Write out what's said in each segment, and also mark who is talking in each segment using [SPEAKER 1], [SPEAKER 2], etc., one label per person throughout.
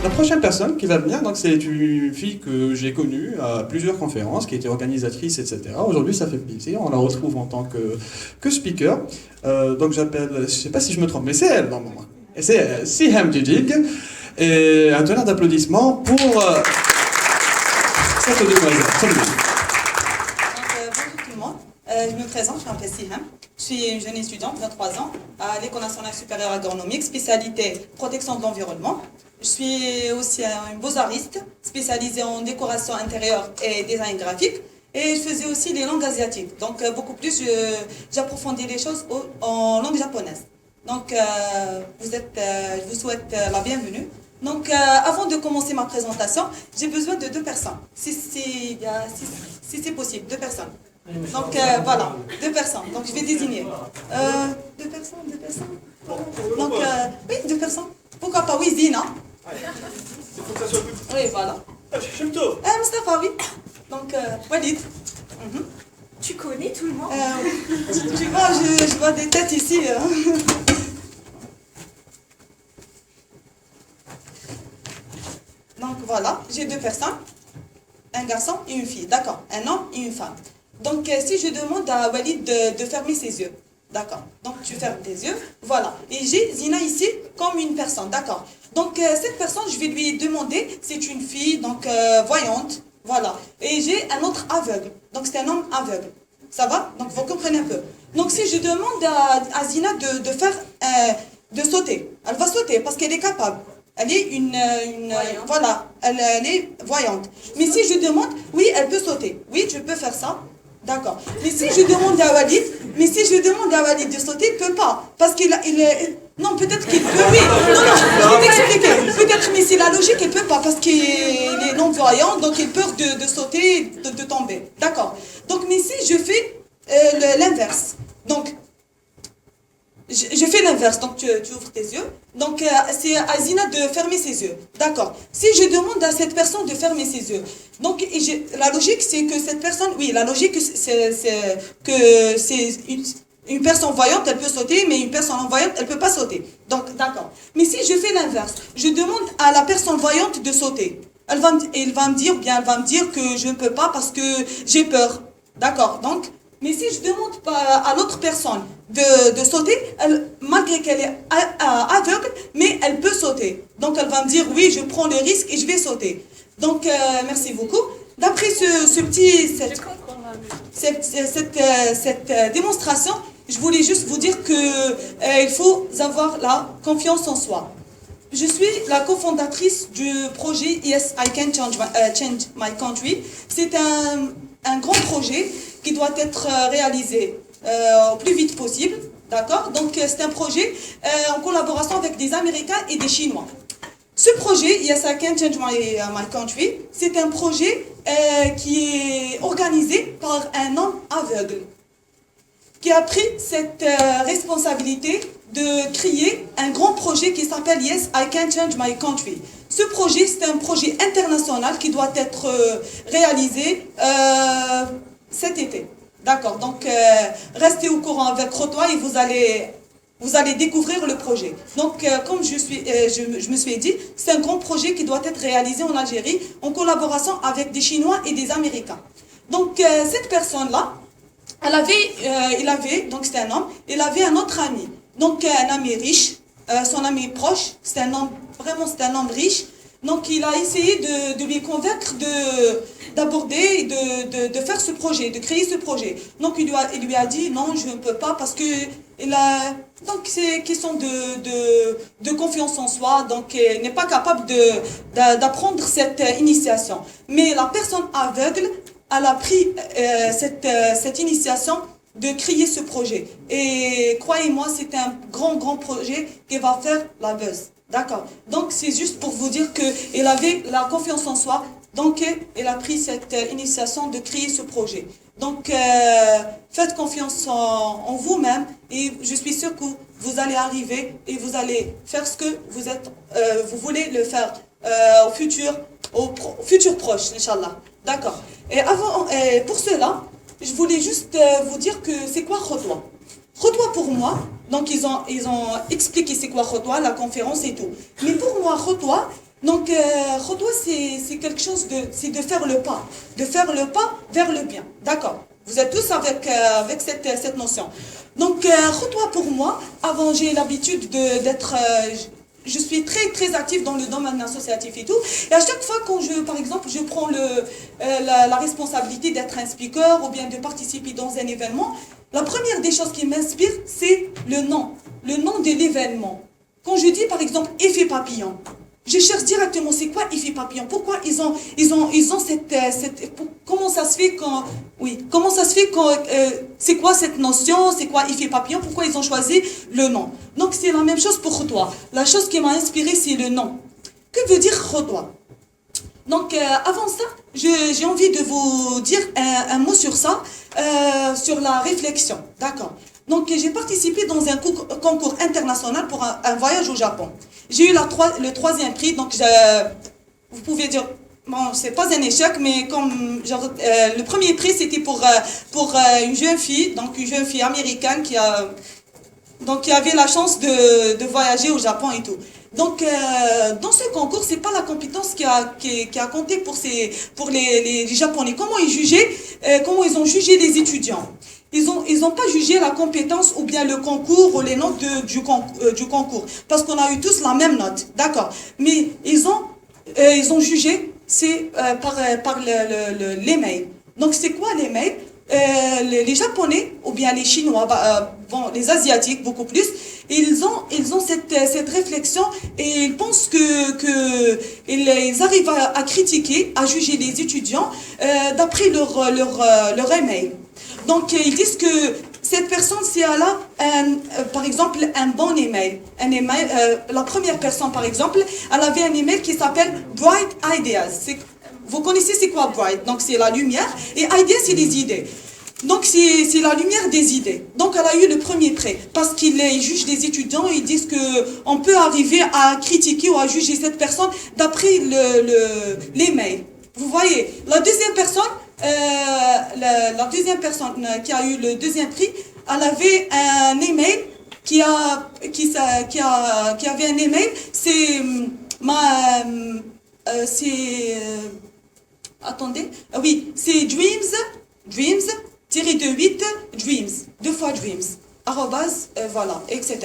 [SPEAKER 1] La prochaine personne qui va venir, donc c'est une fille que j'ai connue à plusieurs conférences, qui était organisatrice, etc. Aujourd'hui, ça fait plaisir, on la retrouve en tant que speaker. Donc j'appelle, je ne sais pas si je me trompe, mais c'est elle, normalement. Et c'est Siham Djidig. Et un tonnerre d'applaudissements pour cette demoiselle. Salut.
[SPEAKER 2] Bonjour tout le monde, je me présente, je m'appelle Siham, je suis une jeune étudiante, 23 ans, à l'École nationale supérieure agronomique, spécialité protection de l'environnement. Je suis aussi une beaux-artiste, spécialisée en décoration intérieure et design graphique, et je faisais aussi les langues asiatiques, donc beaucoup plus j'approfondis les choses en langue japonaise. Donc je vous souhaite la bienvenue. Donc, avant de commencer ma présentation, j'ai besoin de 2 personnes. Si c'est possible, 2 personnes. Donc, voilà, 2 personnes. Donc, je vais désigner. 2 personnes, 2 personnes. Donc, oui, 2 personnes. Pourquoi pas? Oui, Zina.
[SPEAKER 3] C'est pour que ça soit plus.
[SPEAKER 2] Oui, voilà.
[SPEAKER 3] Chemto.
[SPEAKER 2] Mustafa, oui. Donc, Walid.
[SPEAKER 4] Tu connais tout le monde?
[SPEAKER 2] Tu vois, je vois des têtes ici. Donc voilà, j'ai 2 personnes, un garçon et une fille, d'accord, un homme et une femme. Donc si je demande à Walid de fermer ses yeux, d'accord, donc tu fermes tes yeux, voilà. Et j'ai Zina ici comme une personne, d'accord. Donc cette personne, je vais lui demander, c'est une fille, donc voyante, voilà. Et j'ai un autre aveugle, donc c'est un homme aveugle, ça va? Donc vous comprenez un peu. Donc si je demande à Zina de sauter, elle va sauter parce qu'elle est capable. Elle est voilà, elle est voyante. Mais si je demande, oui, elle peut sauter. Oui, tu peux faire ça. D'accord. Mais si je demande à Walid, de sauter, il ne peut pas. Parce qu'il est... Non, peut-être qu'il peut, oui. Non, je vais t'expliquer. Peut-être, mais c'est la logique, il ne peut pas. Parce qu'il est non-voyant, donc il a peur de sauter, de tomber. D'accord. Donc, mais si je fais l'inverse. Donc, je fais l'inverse, donc tu ouvres tes yeux. Donc c'est à Zina de fermer ses yeux. D'accord. Si je demande à cette personne de fermer ses yeux, donc la logique c'est que cette personne, oui, la logique c'est que c'est une personne voyante, elle peut sauter, mais une personne non-voyante, elle ne peut pas sauter. Donc d'accord. Mais si je fais l'inverse, je demande à la personne voyante de sauter. Elle va me dire que je ne peux pas parce que j'ai peur. D'accord. Donc mais si je demande à l'autre personne de sauter, malgré qu'elle est aveugle, mais elle peut sauter. Donc elle va me dire, oui, je prends le risque et je vais sauter. Donc, merci beaucoup. D'après cette démonstration, je voulais juste vous dire qu'il faut avoir la confiance en soi. Je suis la cofondatrice du projet Yes, I Can Change My Country. C'est un grand projet qui doit être réalisé au plus vite possible, d'accord? Donc c'est un projet en collaboration avec des Américains et des Chinois. Ce projet, Yes I Can Change My Country, c'est un projet qui est organisé par un homme aveugle, qui a pris cette responsabilité de créer un grand projet qui s'appelle Yes I Can Change My Country. Ce projet, c'est un projet international qui doit être réalisé cet été. D'accord, donc restez au courant avec Rotois et vous allez découvrir le projet. Donc comme je me suis dit, c'est un grand projet qui doit être réalisé en Algérie en collaboration avec des Chinois et des Américains. Donc cette personne-là, donc c'était un homme, il avait un autre ami. Donc un ami riche, son ami proche, c'est un homme riche. Donc il a essayé de lui convaincre d'aborder, de faire ce projet, de créer ce projet. Donc il lui a dit non, je ne peux pas parce que donc c'est question de confiance en soi, donc il n'est pas capable d'apprendre cette initiation. Mais la personne aveugle, elle a pris cette initiation de créer ce projet. Et croyez-moi, c'est un grand projet qui va faire la buzz. D'accord. Donc c'est juste pour vous dire qu'elle avait la confiance en soi, donc elle a pris cette initiation de créer ce projet. Donc faites confiance en vous-même et je suis sûre que vous allez arriver et vous allez faire ce que vous voulez le faire au futur proche, Inch'Allah. D'accord. Et pour cela, je voulais juste vous dire que c'est quoi Khotoua. Khotoua pour moi, donc ils ont expliqué c'est quoi Khotoua, la conférence et tout. Mais pour moi, Khotoua, Donc, khotwa, c'est quelque chose c'est de faire le pas. De faire le pas vers le bien. D'accord. Vous êtes tous avec cette notion. Donc, khotwa pour moi, avant, j'ai l'habitude d'être... je suis très, très active dans le domaine associatif et tout. Et à chaque fois, quand par exemple, je prends la responsabilité d'être un speaker ou bien de participer dans un événement, la première des choses qui m'inspire, c'est le nom de l'événement. Quand je dis, par exemple, effet papillon, je cherche directement c'est quoi effet papillon. Pourquoi ils ont comment ça se fait quand c'est quoi cette notion, c'est quoi effet papillon, pourquoi ils ont choisi le nom. Donc c'est la même chose pour toi. La chose qui m'a inspiré, c'est le nom. Que veut dire khotwa? Donc avant ça, j'ai envie de vous dire un mot sur ça, sur la réflexion. D'accord. Donc j'ai participé dans un concours international pour un voyage au Japon. J'ai eu le 3e prix, donc vous pouvez dire, bon, c'est pas un échec, mais comme le premier prix c'était pour une jeune fille, donc une jeune fille américaine qui avait la chance de voyager au Japon et tout. Donc dans ce concours, c'est pas la compétence qui a compté pour les Japonais. Comment ils ont jugé les étudiants. Ils ont pas jugé la compétence ou bien le concours ou les notes du concours. Parce qu'on a eu tous la même note, d'accord. Mais ils ont jugé par les mails. Donc c'est quoi les mails? Les Japonais ou bien les Chinois, les Asiatiques beaucoup plus, ils ont cette réflexion et ils pensent ils arrivent à critiquer, à juger les étudiants d'après leur email. Donc ils disent que cette personne, si elle a par exemple un bon email, la première personne par exemple, elle avait un email qui s'appelle Bright Ideas. Vous connaissez c'est quoi Bright? Donc c'est la lumière et Ideas c'est les idées. Donc c'est la lumière des idées. Donc elle a eu le premier prix parce qu'ils jugent les étudiants et ils disent qu'on peut arriver à critiquer ou à juger cette personne d'après l'email. Vous voyez, la deuxième personne qui a eu le 2e prix, elle avait un email qui avait un email, c'est dreams, 2 fois dreams, voilà, etc.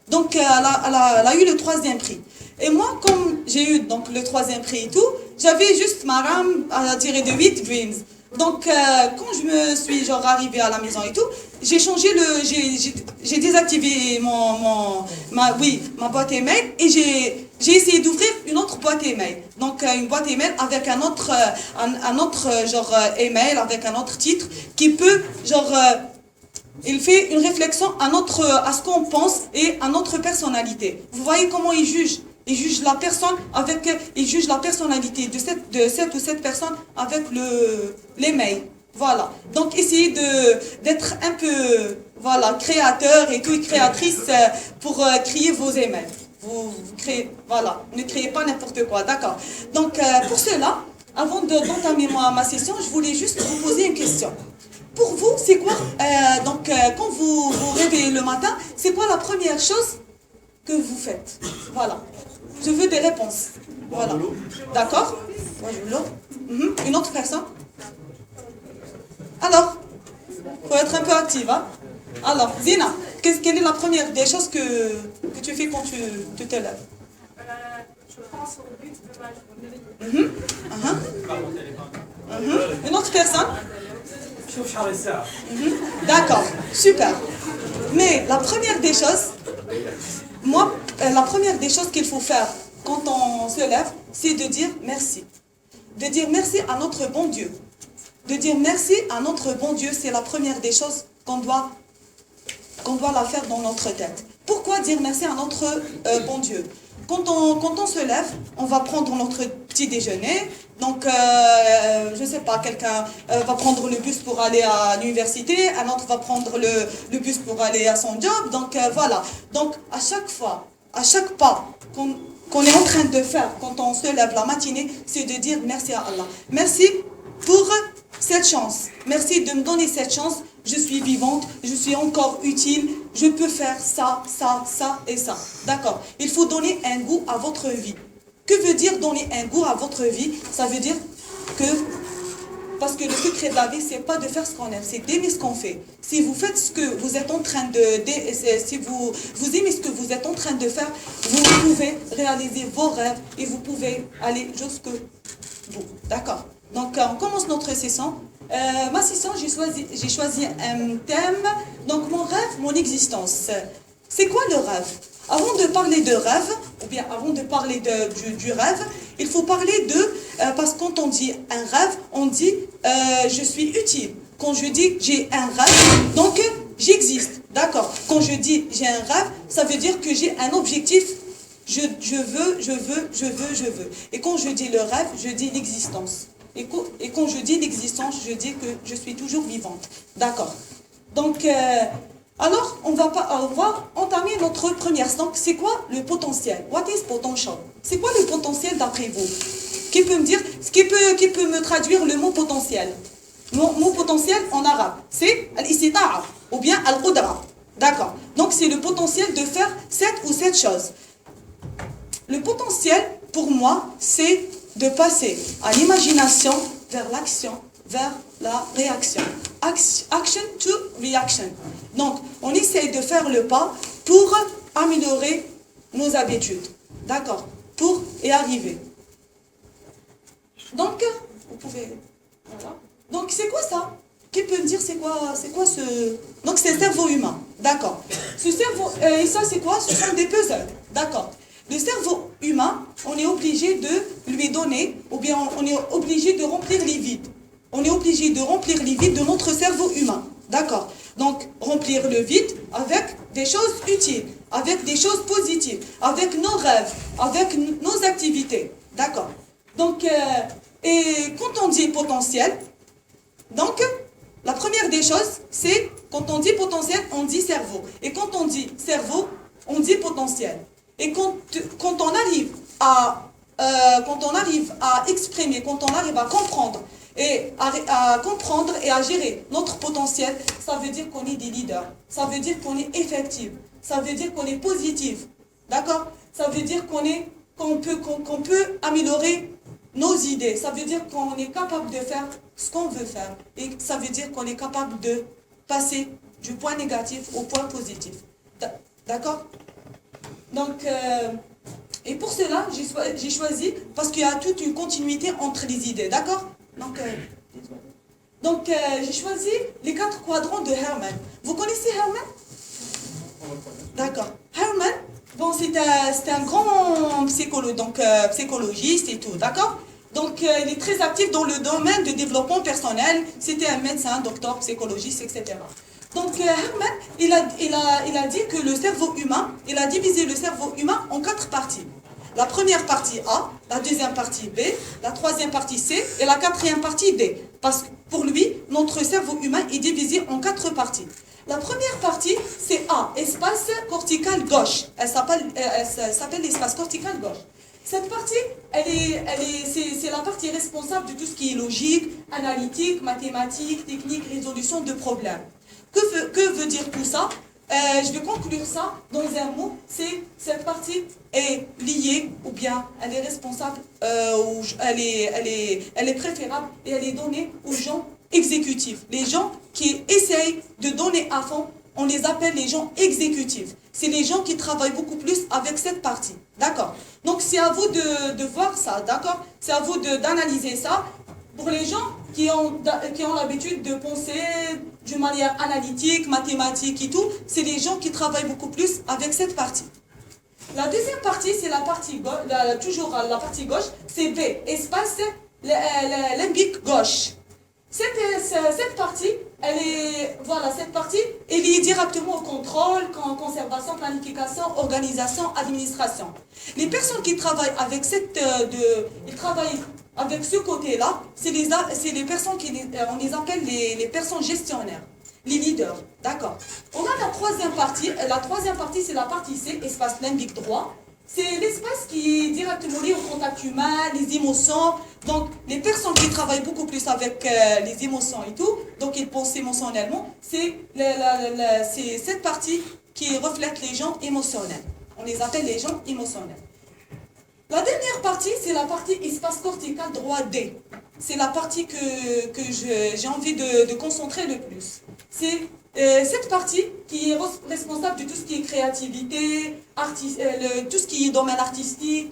[SPEAKER 2] Donc elle a eu le 3e prix. Et moi, comme j'ai eu donc le 3e prix et tout, j'avais juste Maram à tirer de 8 dreams. Donc quand je me suis arrivée à la maison et tout, j'ai changé j'ai désactivé ma boîte email et j'ai essayé d'ouvrir une autre boîte email. Donc une boîte email avec un autre email avec un autre titre qui peut il fait une réflexion à ce qu'on pense et à notre personnalité. Vous voyez comment il juge? Il juge la personne il juge la personnalité de cette ou cette personne avec l'email. Voilà. Donc essayez d'être un peu créateur et tout, et créatrice pour créer vos emails. Vous créez, voilà. Ne créez pas n'importe quoi, d'accord. Donc pour cela, avant d'entamer ma session, je voulais juste vous poser une question. Pour vous, c'est quoi quand vous vous réveillez le matin, c'est quoi la première chose que vous faites? Voilà. Je veux des réponses. Voilà. D'accord? Une autre personne? Alors, il faut être un peu active. Hein? Alors, Zina, quelle est la première des choses que tu fais quand tu te lèves?
[SPEAKER 4] Je pense au but de ma journée.
[SPEAKER 2] Une autre personne? D'accord, super. Mais la première des choses, la première des choses qu'il faut faire quand on se lève, c'est de dire merci. De dire merci à notre bon Dieu. De dire merci à notre bon Dieu, c'est la première des choses qu'on doit la faire dans notre tête. Pourquoi dire merci à notre bon Dieu? Quand on se lève, on va prendre notre petit déjeuner. Donc, je ne sais pas, quelqu'un va prendre le bus pour aller à l'université, un autre va prendre le bus pour aller à son job. Donc, voilà. Donc, à chaque fois, à chaque pas qu'on est en train de faire quand on se lève la matinée, c'est de dire merci à Allah. Merci pour cette chance. Merci de me donner cette chance. Je suis vivante, je suis encore utile, je peux faire ça, ça, ça et ça. D'accord. Il faut donner un goût à votre vie. Que veut dire donner un goût à votre vie? Ça veut dire que, parce que le secret de la vie, c'est pas de faire ce qu'on aime, c'est d'aimer ce qu'on fait. Si vous faites ce que vous êtes en train si vous aimez ce que vous êtes en train de faire, vous pouvez réaliser vos rêves et vous pouvez aller jusqu'au bout. D'accord? Donc, on commence notre session. Ma session, j'ai choisi un thème. Donc, mon rêve, mon existence. C'est quoi le rêve? Avant de parler de rêve, ou bien avant de parler du rêve, il faut parler parce que quand on dit un rêve, on dit je suis utile. Quand je dis j'ai un rêve, donc j'existe. D'accord? Quand je dis j'ai un rêve, ça veut dire que j'ai un objectif. Je veux. Et quand je dis le rêve, je dis l'existence. Et quand je dis l'existence, je dis que je suis toujours vivante. D'accord? Donc, alors, on va entamer notre première step. C'est quoi le potentiel? What is potential? C'est quoi le potentiel d'après vous? Qui peut me dire, qui peut me traduire le mot potentiel? Le mot potentiel en arabe, c'est al-istita'a ou bien al-qudra. D'accord. Donc, c'est le potentiel de faire cette chose. Le potentiel, pour moi, c'est de passer à l'imagination vers l'action, vers la réaction. Action to reaction. Donc, on essaie de faire le pas pour améliorer nos habitudes. D'accord? Pour y arriver. Donc, vous pouvez... Voilà. Donc, c'est quoi ça? Qui peut me dire c'est quoi ce... Donc, c'est le cerveau humain. D'accord. Ce cerveau... et ça, c'est quoi? Ce sont des puzzles. D'accord. Le cerveau humain, on est obligé de lui donner, ou bien on est obligé de remplir les vides. On est obligé de remplir les vides de notre cerveau humain. D'accord? Donc, remplir le vide avec des choses utiles, avec des choses positives, avec nos rêves, avec nos activités. D'accord? Donc, et quand on dit potentiel, donc, la première des choses, c'est, quand on dit potentiel, on dit cerveau. Et quand on dit cerveau, on dit potentiel. Et quand on arrive à exprimer, quand on arrive à comprendre et à gérer notre potentiel, ça veut dire qu'on est des leaders. Ça veut dire qu'on est effectif. Ça veut dire qu'on est positif. D'accord? Ça veut dire qu'on peut améliorer nos idées. Ça veut dire qu'on est capable de faire ce qu'on veut faire. Et ça veut dire qu'on est capable de passer du point négatif au point positif. D'accord? Donc, et pour cela, j'ai choisi, parce qu'il y a toute une continuité entre les idées, d'accord? Donc, j'ai choisi les 4 quadrants de Herman. Vous connaissez Herman? D'accord. Herman, bon, c'est un grand psychologiste et tout, d'accord? Donc, il est très actif dans le domaine de développement personnel. C'était un médecin, docteur, psychologiste, etc. Donc, Herman, il a dit que le cerveau humain, il a divisé le cerveau humain en 4 parties. La première partie A, la deuxième partie B, la troisième partie C et la quatrième partie D. Parce que pour lui, notre cerveau humain est divisé en 4 parties. La première partie, c'est A, espace cortical gauche. Elle s'appelle l'espace cortical gauche. Cette partie, c'est la partie responsable de tout ce qui est logique, analytique, mathématique, technique, résolution de problèmes. Que veut dire tout ça? Je vais conclure ça dans un mot, c'est cette partie est liée ou bien elle est responsable, ou elle est préférable et elle est donnée aux gens exécutifs. Les gens qui essayent de donner à fond, on les appelle les gens exécutifs. C'est les gens qui travaillent beaucoup plus avec cette partie. D'accord? Donc c'est à vous de voir ça, d'accord? C'est à vous d'analyser ça. Pour les gens qui ont l'habitude de penser d'une manière analytique, mathématique et tout, c'est les gens qui travaillent beaucoup plus avec cette partie. La deuxième partie, c'est la partie gauche, toujours la partie gauche, c'est B, espace limbique gauche. Cette partie, cette partie est liée directement au contrôle, conservation, planification, organisation, administration. Les personnes qui travaillent avec avec ce côté-là, c'est les personnes on les appelle les personnes gestionnaires, les leaders. D'accord. On a la troisième partie. La troisième partie, c'est la partie C, espace limbique droit. C'est l'espace qui est directement lié au contact humain, les émotions. Donc, les personnes qui travaillent beaucoup plus avec les émotions et tout, donc ils pensent émotionnellement, c'est cette partie qui reflète les gens émotionnels. On les appelle les gens émotionnels. La dernière partie, c'est la partie espace cortical droit D. C'est la partie que j'ai envie de concentrer le plus. C'est cette partie qui est responsable de tout ce qui est créativité, tout ce qui est domaine artistique,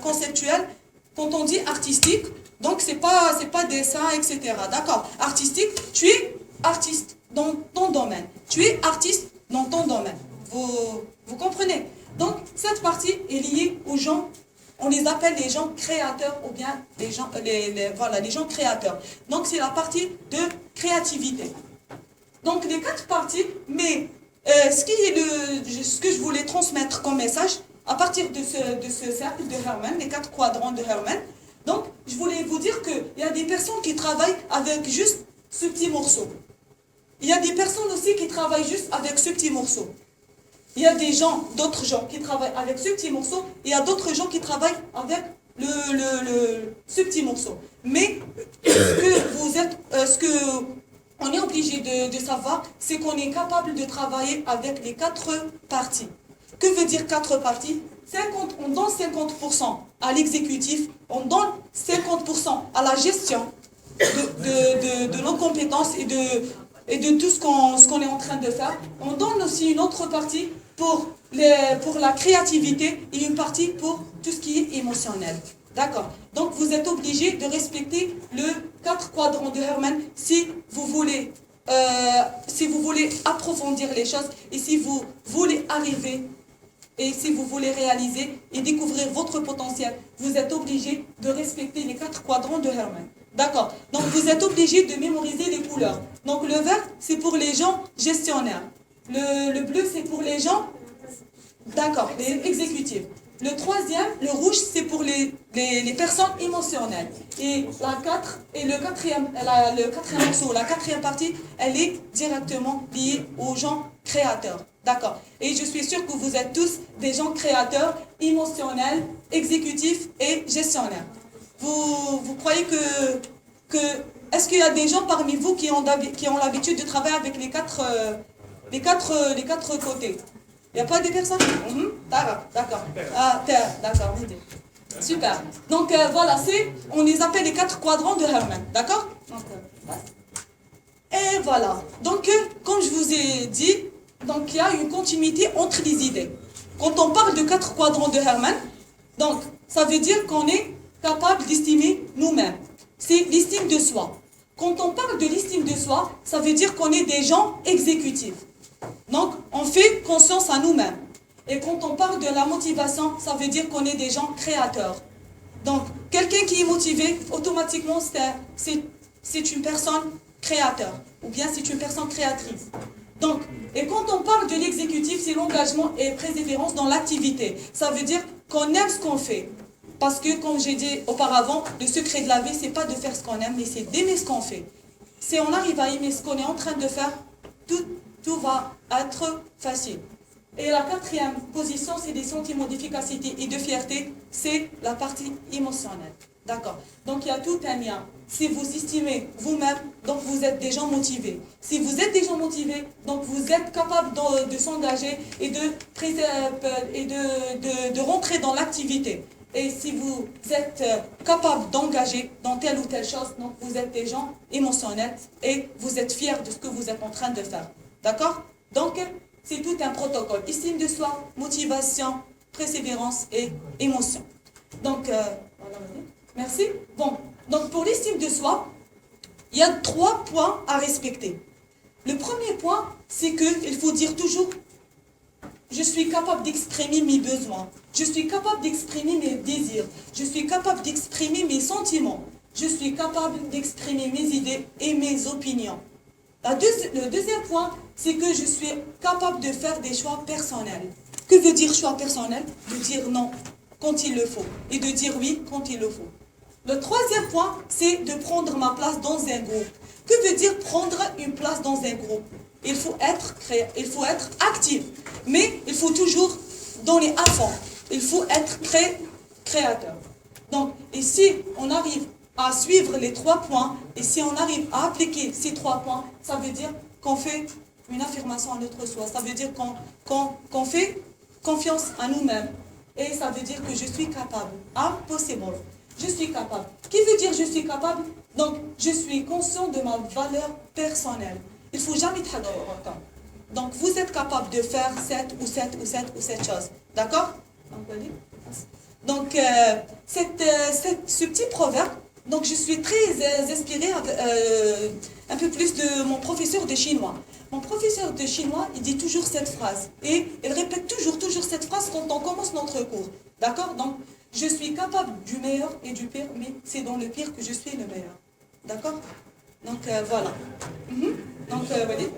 [SPEAKER 2] conceptuel. Quand on dit artistique, donc c'est pas dessin, etc. D'accord. Artistique, tu es artiste dans ton domaine. Tu es artiste dans ton domaine. Vous comprenez? Donc, cette partie est liée aux gens, on les appelle les gens créateurs ou bien les gens, voilà, les gens créateurs. Donc, c'est la partie de créativité. Donc, les 4 parties, mais ce que je voulais transmettre comme message, à partir de ce cercle de Herman, les 4 quadrants de Herman, donc, je voulais vous dire qu'il y a des personnes qui travaillent avec juste ce petit morceau. Il y a des personnes aussi qui travaillent juste avec ce petit morceau. Il y a d'autres gens qui travaillent avec ce petit morceau, et il y a d'autres gens qui travaillent avec ce petit morceau. Mais ce que on est obligé de savoir, c'est qu'on est capable de travailler avec les 4 parties. Que veut dire 4 parties? On donne 50% à l'exécutif, on donne 50% à la gestion de nos compétences et de tout ce qu'on est en train de faire. On donne aussi une autre partie pour la créativité et une partie pour tout ce qui est émotionnel. D'accord. Donc vous êtes obligé de respecter le 4 quadrants de Herman si vous voulez approfondir les choses et si vous voulez arriver et si vous voulez réaliser et découvrir votre potentiel. Vous êtes obligé de respecter les 4 quadrants de Herman. D'accord. Donc vous êtes obligé de mémoriser les couleurs. Donc le vert, c'est pour les gens gestionnaires. Le bleu, c'est pour les gens, d'accord, les exécutifs. Le troisième, le rouge, c'est pour les personnes émotionnelles. Et le quatrième morceau, la 4e partie, elle est directement liée aux gens créateurs. D'accord. Et je suis sûre que vous êtes tous des gens créateurs, émotionnels, exécutifs et gestionnaires. Vous croyez que est-ce qu'il y a des gens parmi vous qui ont l'habitude de travailler avec les quatre côtés? Il n'y a pas des personnes? D'accord. D'accord. Super. Donc voilà, on les appelle les 4 quadrants de Herman. D'accord? Et voilà. Donc, comme je vous ai dit, donc il y a une continuité entre les idées. Quand on parle de 4 quadrants de Herman, donc ça veut dire qu'on est capable d'estimer nous-mêmes. C'est l'estime de soi. Quand on parle de l'estime de soi, ça veut dire qu'on est des gens exécutifs. Donc, on fait conscience à nous-mêmes. Et quand on parle de la motivation, ça veut dire qu'on est des gens créateurs. Donc, quelqu'un qui est motivé, automatiquement, c'est une personne créateur. Ou bien c'est une personne créatrice. Donc, et quand on parle de l'exécutif, c'est l'engagement et persévérance dans l'activité. Ça veut dire qu'on aime ce qu'on fait. Parce que, comme j'ai dit auparavant, le secret de la vie, c'est pas de faire ce qu'on aime, mais c'est d'aimer ce qu'on fait. Si on arrive à aimer ce qu'on est en train de faire, tout va être facile. Et la 4e position, c'est des sentiments d'efficacité et de fierté, c'est la partie émotionnelle. D'accord. Donc il y a tout un lien. Si vous estimez vous-même, donc vous êtes des gens motivés. Si vous êtes des gens motivés, donc vous êtes capable de s'engager et de rentrer dans l'activité. Et si vous êtes capable d'engager dans telle ou telle chose, donc vous êtes des gens émotionnels et vous êtes fiers de ce que vous êtes en train de faire. D'accord? Donc, c'est tout un protocole. Estime de soi, motivation, persévérance et émotion. Donc, voilà, merci. Bon, donc pour l'estime de soi, il y a 3 points à respecter. Le premier point, c'est qu'il faut dire toujours « Je suis capable d'exprimer mes besoins. Je suis capable d'exprimer mes désirs. Je suis capable d'exprimer mes sentiments. Je suis capable d'exprimer mes idées et mes opinions. » Le deuxième point, c'est que je suis capable de faire des choix personnels. Que veut dire choix personnel? De dire non quand il le faut et de dire oui quand il le faut. Le troisième point, c'est de prendre ma place dans un groupe. Que veut dire prendre une place dans un groupe? Il faut être actif, mais il faut toujours donner à fond. Il faut être très créateur. Donc, et si on arrive à suivre les 3 points, et si on arrive à appliquer ces 3 points, ça veut dire qu'on fait une affirmation à notre soi. Ça veut dire qu'on fait confiance à nous-mêmes. Et ça veut dire que je suis capable. I'm possible. Je suis capable. Qui veut dire je suis capable? Donc, je suis conscient de ma valeur personnelle. Il ne faut jamais être autant. Donc, vous êtes capable de faire cette ou cette ou cette ou cette chose. D'accord? Donc, ce petit proverbe, donc je suis très inspirée un peu plus de mon professeur de chinois. Mon professeur de chinois, il dit toujours cette phrase. Et il répète toujours cette phrase quand on commence notre cours. D'accord? Donc, je suis capable du meilleur et du pire, mais c'est dans le pire que je suis le meilleur. D'accord? Donc, voilà. Donc, Walid.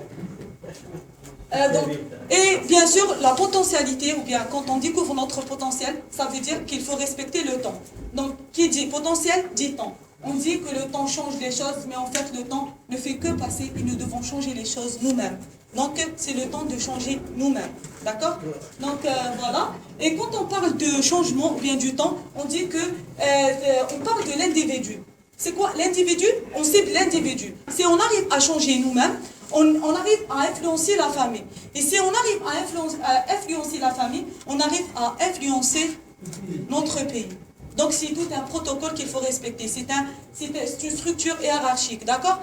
[SPEAKER 2] Et bien sûr, la potentialité, ou bien quand on découvre notre potentiel, ça veut dire qu'il faut respecter le temps. Donc, qui dit potentiel, dit temps. On dit que le temps change les choses, mais en fait, le temps ne fait que passer et nous devons changer les choses nous-mêmes. Donc, c'est le temps de changer nous-mêmes. D'accord? Donc, voilà. Et quand on parle de changement, ou bien du temps, on dit que on parle de l'individu. C'est quoi l'individu? On cible l'individu. Si on arrive à changer nous-mêmes, on arrive à influencer la famille. Et si on arrive à influencer la famille, on arrive à influencer notre pays. Donc c'est tout un protocole qu'il faut respecter. C'est une structure hiérarchique, d'accord?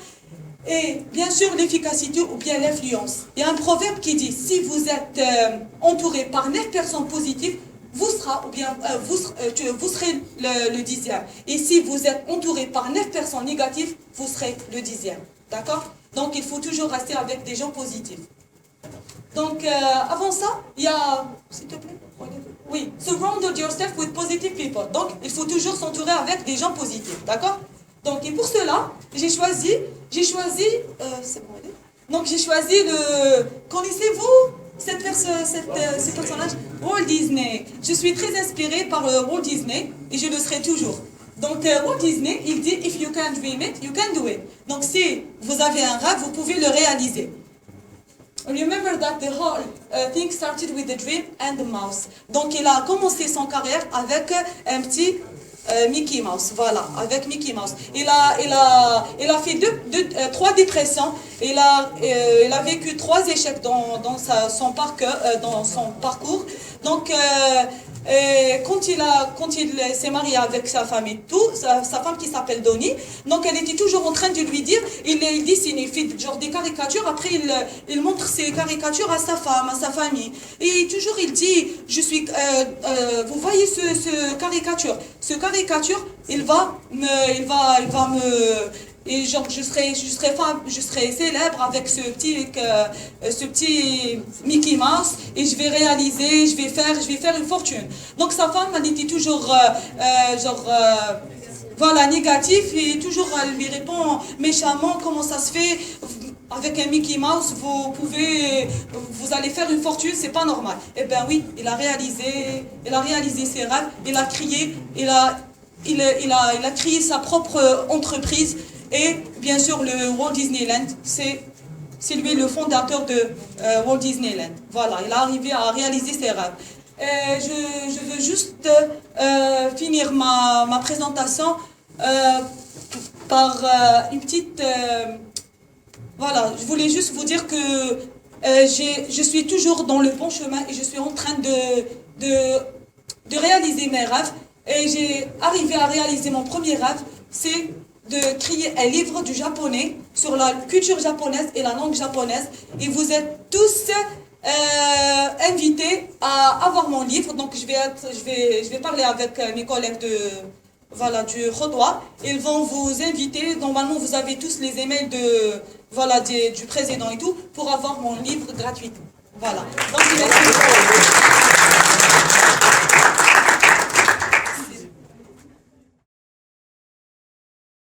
[SPEAKER 2] Et bien sûr l'efficacité ou bien l'influence. Il y a un proverbe qui dit, si vous êtes entouré par 9 personnes positives, vous serez le 10e. Et si vous êtes entouré par 9 personnes négatives, vous serez le 10e. D'accord? Donc, il faut toujours rester avec des gens positifs. Donc, avant ça, il y a... S'il te plaît? Oui. Surround yourself with positive people. Donc, il faut toujours s'entourer avec des gens positifs. D'accord? Donc, et pour cela, j'ai choisi... c'est bon, allez. Donc, j'ai choisi le... Connaissez-vous ce personnage? Walt Disney. Je suis très inspirée par Walt Disney et je le serai toujours. Donc, Walt Disney, il dit « If you can dream it, you can do it ». Donc, si vous avez un rêve, vous pouvez le réaliser. Remember that the whole thing started with the dream and the mouse. Donc, il a commencé son carrière avec un petit Mickey Mouse. Voilà, avec Mickey Mouse. Il a fait 3 dépressions. Il a vécu 3 échecs dans son parcours. Donc, quand il s'est marié avec sa femme et tout, sa femme qui s'appelle Donnie, donc elle était toujours en train de lui dire, il dessine, il fait genre des caricatures, après il montre ses caricatures à sa femme, à sa famille. Et toujours il dit, vous voyez ce caricature, il va me et genre je serai célèbre avec ce petit Mickey Mouse et je vais réaliser, je vais faire une fortune. Donc sa femme elle était toujours voilà négative et toujours elle lui répond méchamment, comment ça se fait avec un Mickey Mouse vous allez faire une fortune, c'est pas normal. Eh ben oui, il a réalisé ses rêves, il a crié, il a créé sa propre entreprise. Et bien sûr, le Walt Disneyland, c'est lui le fondateur de Walt Disneyland. Voilà, il a arrivé à réaliser ses rêves. Je veux juste finir ma présentation par une petite... voilà, je voulais juste vous dire que je suis toujours dans le bon chemin et je suis en train de réaliser mes rêves. Et j'ai arrivé à réaliser mon premier rêve, c'est de créer un livre du japonais sur la culture japonaise et la langue japonaise. Et vous êtes tous invités à avoir mon livre. Donc je vais parler avec mes collègues du Khotoa. Ils vont vous inviter. Normalement, vous avez tous les emails du président et tout pour avoir mon livre gratuitement. Voilà. Donc, merci.